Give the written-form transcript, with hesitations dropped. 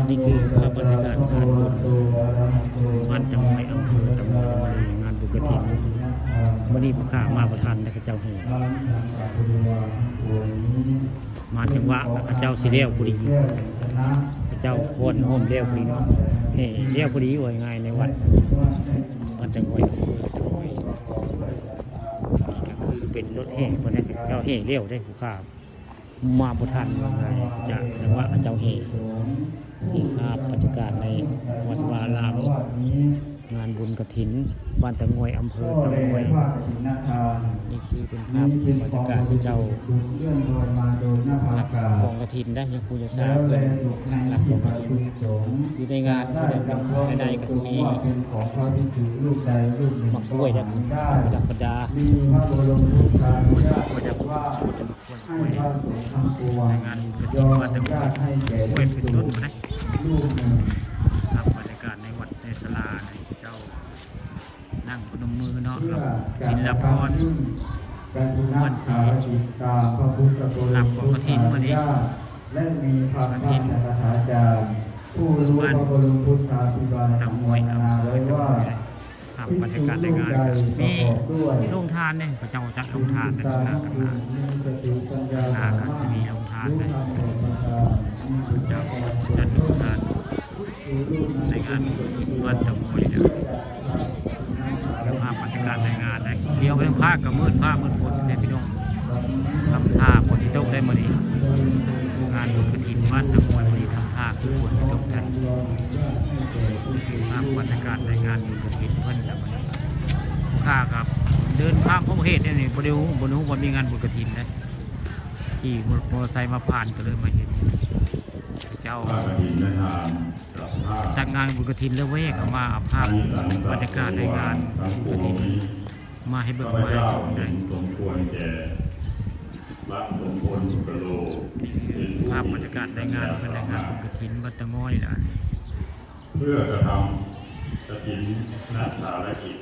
นี่คือภาพบรรยากาศงานบุญบ้านจังหวัดอำเภอตำบลมะเร็งงานบุญกฐินวันนี้ผู้ข่ามาประทานและเจ้าแห่มาจังหวะเจ้าสิเลี้ยวพอดีเจ้าโคนห้อมเลี้ยวพอดีเนาะเลี้ยวพอดีว่าง่ายในวัดบ้านจังหวัดอำเภอตำบลนี่ก็คือเป็นรถแห่เพราะนั้นเจ้าแห่เลี้ยวได้ผู้ข่ามาประทานจากจังหวะเจ้าแห่นี่ครับบรรยากาศในวัดวารามงานบุญกฐินบ้านตะงวยอำเภอตะงวยนี่คือเป็นภาพบรรยากาศที่เจ้าหลักกองกฐินได้ยังครูจะทราบเลยหลักกองกฐินอยู่ในงานภายในก็มีมักกล้วยนะหลักบรรดาก็จะมาควยในงานบุญกฐินบ้านตะงวยกล้วยเป็นต้นมาได้ครับบรรยากาศในวัดในศาลาในเจ้านั่งพนมมือเนาะรับศิลปรวันที่หลับของกฐินวันนี้กฐินบ้านตะงวยอำเภอตะงวยครับบรรยากาศในงานมีโรงทานเนี่ยพระเจ้าจัดโรงทานในหน้ากันหน้ากันจะมีโรงทานเลยพระเจ้าจัดโรงทานในงานวันตะงวยเนี่ยภาพบรรยากาศในงานได้เลี้ยวไปทางภาคกับมืดฟ้ามืดฝนแต่พี่น้องทำท่าฝนที่ตกได้มาดีงานบุญกฐินบ้านตะงวยมาดีทำท่าคือฝนที่ตกได้ภาพบรรยากาศในงานบุญกฐินเพื่อนจะมาดีข้าครับเดินภาพพระเหตุเนี่ยนี่บริวบนนู้นมีงานบุญกฐินได้ที่มอเตอร์ไซค์มาผ่านก็เลยมาเห็นเจ้าจัดงานบุญกฐินแล้วเว้ยก็มาเอาภาพบรรยากาศในงานบุญกฐินมาให้เบิกมาให้ชมได้ภาพบรรยากาศในงานเป็นงานบุญกฐินบ้านตะงอยนะเพื่อกระทำกฐินนักภารกิจ